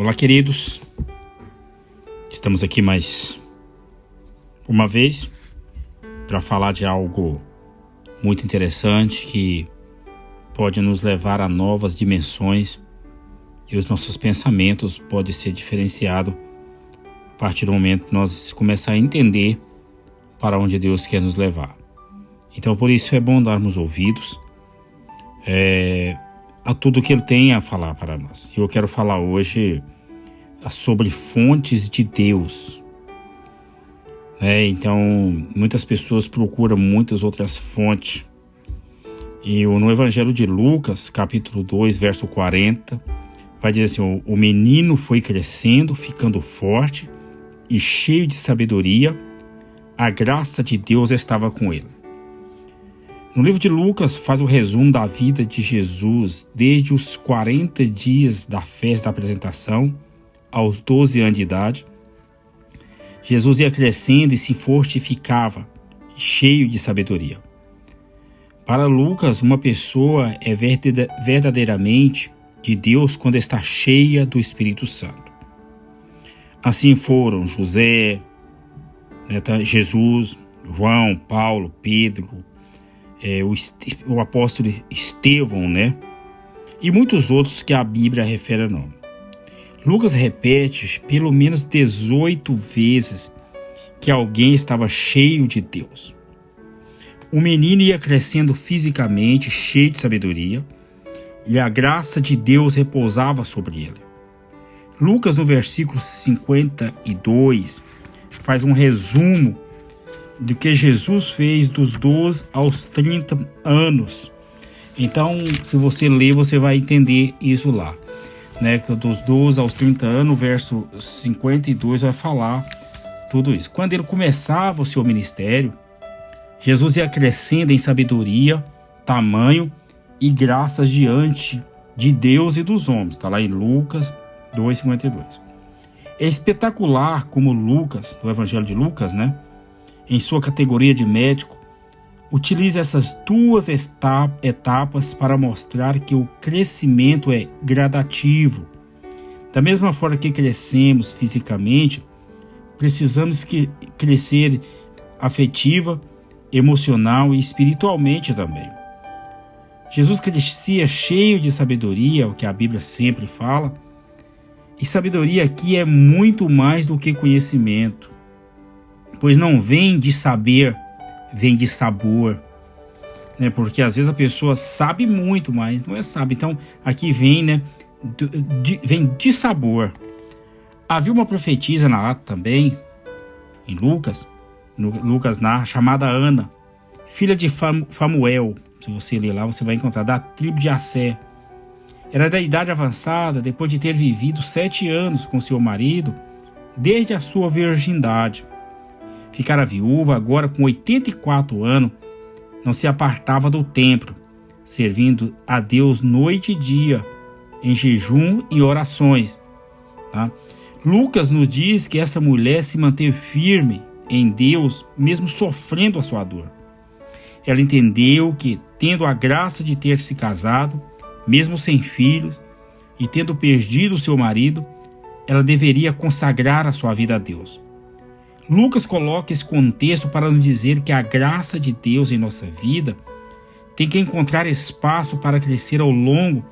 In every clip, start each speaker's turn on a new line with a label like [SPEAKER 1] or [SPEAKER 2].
[SPEAKER 1] Olá, queridos. Estamos aqui mais uma vez para falar de algo muito interessante que pode nos levar a novas dimensões e os nossos pensamentos podem ser diferenciados a partir do momento que nós começar a entender para onde Deus quer nos levar. Então, por isso é bom darmos ouvidos a tudo que Ele tem a falar para nós. E eu quero falar hoje sobre fontes de Deus. Então, muitas pessoas procuram muitas outras fontes. E no Evangelho de Lucas, capítulo 2, verso 40, vai dizer assim: o menino foi crescendo, ficando forte e cheio de sabedoria, a graça de Deus estava com ele. No livro de Lucas faz o resumo da vida de Jesus desde os 40 dias da festa da apresentação aos 12 anos de idade. Jesus ia crescendo e se fortificava, cheio de sabedoria. Para Lucas, uma pessoa é verdadeiramente de Deus quando está cheia do Espírito Santo. Assim foram José, Jesus, João, Paulo, Pedro, o apóstolo Estevão, e muitos outros que a Bíblia refere a nome. Lucas repete pelo menos 18 vezes que alguém estava cheio de Deus. O menino ia crescendo fisicamente, cheio de sabedoria, e a graça de Deus repousava sobre ele. Lucas, no versículo 52, faz um resumo do que Jesus fez dos 12 aos 30 anos. Então, se você ler, você vai entender isso lá. Dos 12 aos 30 anos, o verso 52 vai falar tudo isso. Quando ele começava o seu ministério, Jesus ia crescendo em sabedoria, tamanho e graças diante de Deus e dos homens. Está lá em Lucas 2,52. É espetacular como Lucas, no Evangelho de Lucas, em sua categoria de médico, utiliza essas duas etapas para mostrar que o crescimento é gradativo. Da mesma forma que crescemos fisicamente, precisamos crescer afetiva, emocional e espiritualmente também. Jesus crescia cheio de sabedoria, o que a Bíblia sempre fala, e sabedoria aqui é muito mais do que conhecimento, pois não vem de saber, vem de sabor, porque às vezes a pessoa sabe muito, mas não é sábio. Então aqui vem, vem de sabor. Havia uma profetisa na Ata também, em Lucas narra, chamada Ana, filha de Famuel. Se você ler lá, você vai encontrar, da tribo de Assé. Era da idade avançada, depois de ter vivido 7 anos com seu marido, desde a sua virgindade. Ficara viúva, agora com 84 anos, não se apartava do templo, servindo a Deus noite e dia, em jejum e orações. Lucas nos diz que essa mulher se manteve firme em Deus, mesmo sofrendo a sua dor. Ela entendeu que, tendo a graça de ter se casado, mesmo sem filhos, e tendo perdido o seu marido, ela deveria consagrar a sua vida a Deus. Lucas coloca esse contexto para nos dizer que a graça de Deus em nossa vida tem que encontrar espaço para crescer ao longo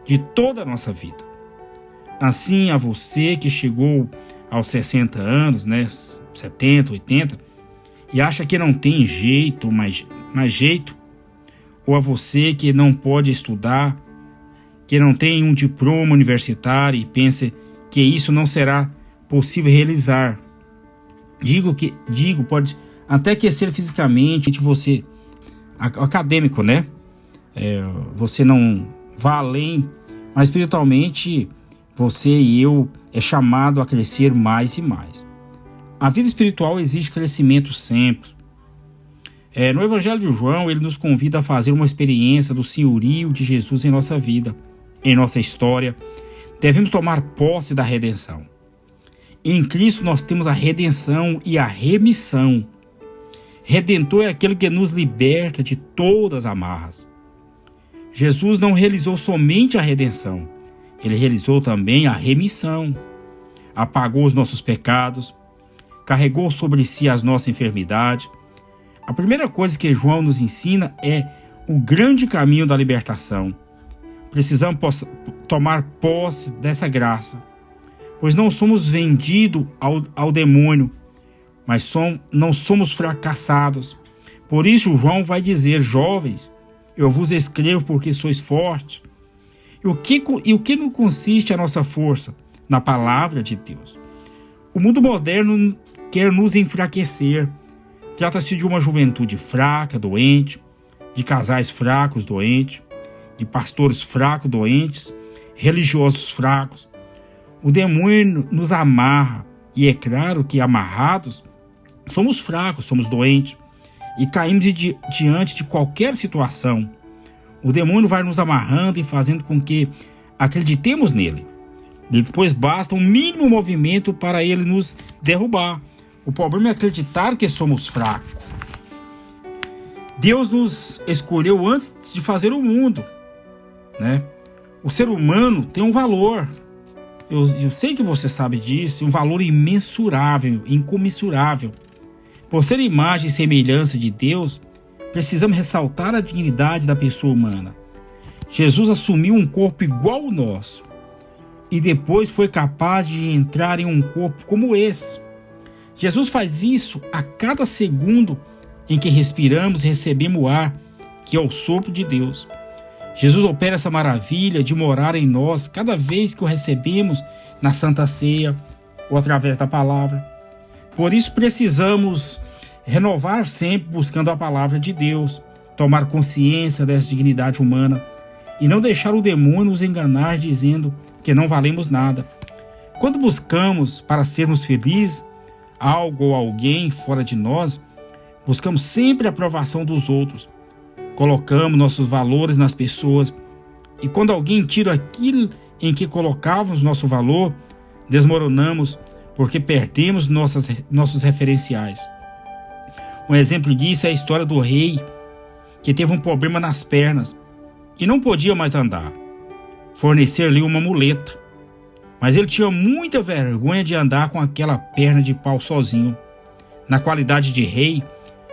[SPEAKER 1] de toda a nossa vida. Assim, a você que chegou aos 60 anos, 70, 80, e acha que não tem jeito, mais jeito, ou a você que não pode estudar, que não tem um diploma universitário e pensa que isso não será possível realizar. Digo, pode até que ser fisicamente você acadêmico, você não vá além, mas espiritualmente você e eu é chamado a crescer mais e mais. A vida espiritual exige crescimento sempre. No Evangelho de João, ele nos convida a fazer uma experiência do senhorio de Jesus em nossa vida, em nossa história. Devemos tomar posse da redenção. Em Cristo nós temos a redenção e a remissão. Redentor é aquele que nos liberta de todas as amarras. Jesus não realizou somente a redenção, ele realizou também a remissão, apagou os nossos pecados, carregou sobre si as nossas enfermidades. A primeira coisa que João nos ensina é o grande caminho da libertação. Precisamos tomar posse dessa graça, pois não somos vendidos ao demônio, mas não somos fracassados. Por isso João vai dizer: jovens, eu vos escrevo porque sois fortes. E o que não consiste a nossa força? Na palavra de Deus. O mundo moderno quer nos enfraquecer. Trata-se de uma juventude fraca, doente, de casais fracos, doentes, de pastores fracos, doentes, religiosos fracos. O demônio nos amarra, e é claro que amarrados somos fracos, somos doentes e caímos diante de qualquer situação. O demônio vai nos amarrando e fazendo com que acreditemos nele. Depois basta um mínimo movimento para ele nos derrubar. O problema é acreditar que somos fracos. Deus nos escolheu antes de fazer o mundo, né? O ser humano tem um valor. Eu sei que você sabe disso, um valor imensurável, incomensurável. Por ser imagem e semelhança de Deus, precisamos ressaltar a dignidade da pessoa humana. Jesus assumiu um corpo igual ao nosso e depois foi capaz de entrar em um corpo como esse. Jesus faz isso a cada segundo em que respiramos e recebemos o ar, que é o sopro de Deus. Jesus opera essa maravilha de morar em nós cada vez que o recebemos na Santa Ceia ou através da palavra. Por isso precisamos renovar sempre buscando a palavra de Deus, tomar consciência dessa dignidade humana e não deixar o demônio nos enganar dizendo que não valemos nada. Quando buscamos para sermos felizes, algo ou alguém fora de nós, buscamos sempre a aprovação dos outros. Colocamos nossos valores nas pessoas e quando alguém tira aquilo em que colocávamos nosso valor, desmoronamos porque perdemos nossos referenciais. Um exemplo disso é a história do rei que teve um problema nas pernas e não podia mais andar. Fornecer-lhe uma muleta, mas ele tinha muita vergonha de andar com aquela perna de pau sozinho. Na qualidade de rei,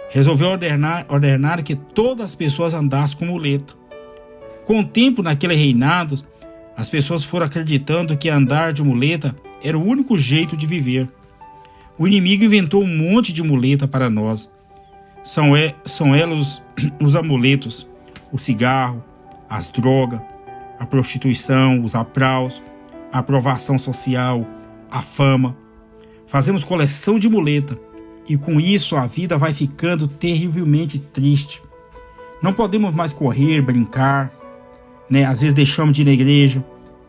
[SPEAKER 1] resolveu ordenar que todas as pessoas andassem com muleta. Com o tempo, naquele reinado, as pessoas foram acreditando que andar de muleta era o único jeito de viver. O inimigo inventou um monte de muleta para nós. São elas os amuletos, o cigarro, as drogas, a prostituição, os aplausos, a aprovação social, a fama. Fazemos coleção de muleta e com isso a vida vai ficando terrivelmente triste. Não podemos mais correr, brincar, né? Às vezes deixamos de ir na igreja,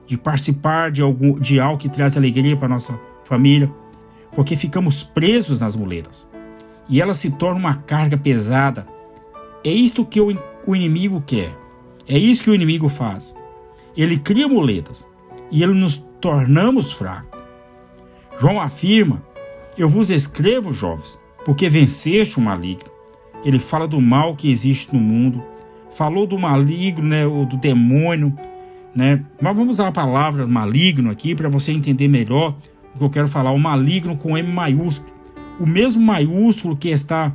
[SPEAKER 1] de participar de algo que traz alegria para a nossa família, porque ficamos presos nas muletas. E ela se torna uma carga pesada. É isto que o inimigo quer. É isso que o inimigo faz. Ele cria muletas e ele nos tornamos fracos. João afirma: eu vos escrevo, jovens, porque venceste o maligno. Ele fala do mal que existe no mundo. Falou do maligno, né, ou do demônio, né? Mas vamos usar a palavra maligno aqui para você entender melhor o que eu quero falar. O maligno com M maiúsculo. O mesmo maiúsculo que está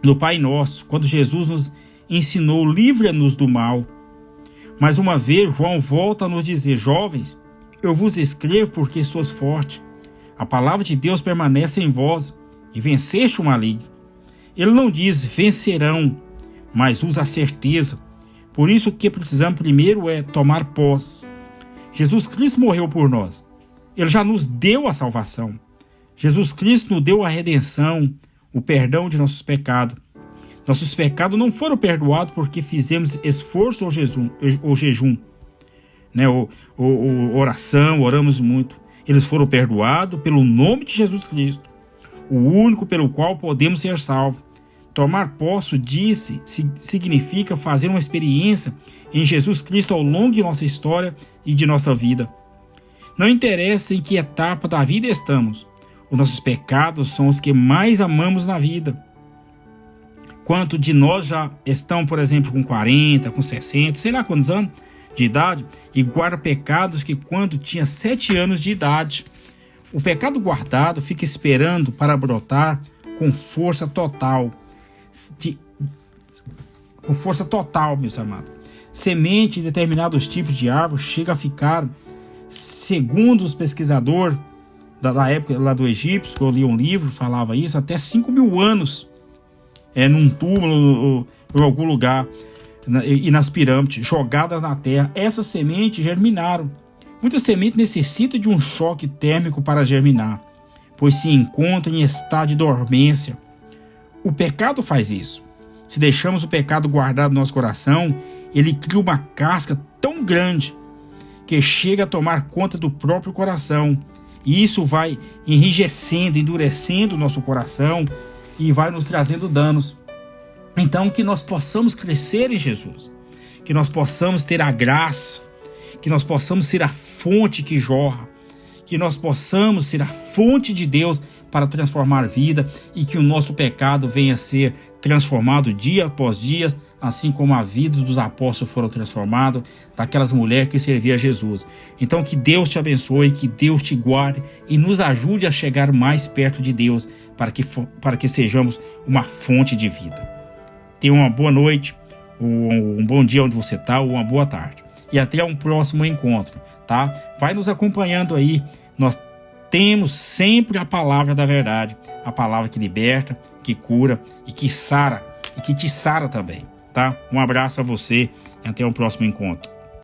[SPEAKER 1] no Pai Nosso, quando Jesus nos ensinou: livra-nos do mal. Mais uma vez, João volta a nos dizer: jovens, eu vos escrevo porque sois fortes. A palavra de Deus permanece em vós e venceste o maligno. Ele não diz vencerão, mas usa a certeza. Por isso o que precisamos primeiro é tomar posse. Jesus Cristo morreu por nós. Ele já nos deu a salvação. Jesus Cristo nos deu a redenção, o perdão de nossos pecados. Nossos pecados não foram perdoados porque fizemos esforço ou jejum, né? ou oração, oramos muito. Eles foram perdoados pelo nome de Jesus Cristo, o único pelo qual podemos ser salvos. Tomar posse disso significa fazer uma experiência em Jesus Cristo ao longo de nossa história e de nossa vida. Não interessa em que etapa da vida estamos, os nossos pecados são os que mais amamos na vida. Quanto de nós já estão, por exemplo, com 40, com 60, sei lá quantos anos, de idade e guarda pecados que quando tinha 7 anos de idade. O pecado guardado fica esperando para brotar com força total. Com força total, meus amados. Semente de determinados tipos de árvores chega a ficar, segundo os pesquisadores da época lá do Egito, que eu li um livro, falava isso, até 5.000 anos num túmulo ou em algum lugar e nas pirâmides, jogadas na terra. Essas sementes germinaram. Muitas sementes necessitam de um choque térmico para germinar, pois se encontram em estado de dormência. O pecado faz isso. Se deixamos o pecado guardado no nosso coração, ele cria uma casca tão grande que chega a tomar conta do próprio coração. E isso vai enrijecendo, endurecendo o nosso coração e vai nos trazendo danos. Então, que nós possamos crescer em Jesus, que nós possamos ter a graça, que nós possamos ser a fonte que jorra, que nós possamos ser a fonte de Deus para transformar a vida e que o nosso pecado venha a ser transformado dia após dia, assim como a vida dos apóstolos foram transformados, daquelas mulheres que serviam a Jesus. Então que Deus te abençoe, que Deus te guarde e nos ajude a chegar mais perto de Deus para que sejamos uma fonte de vida. Tenha uma boa noite, um bom dia onde você está, ou uma boa tarde. E até um próximo encontro, tá? Vai nos acompanhando aí. Nós temos sempre a palavra da verdade, a palavra que liberta, que cura e que sara, e que te sara também, tá? Um abraço a você e até um próximo encontro.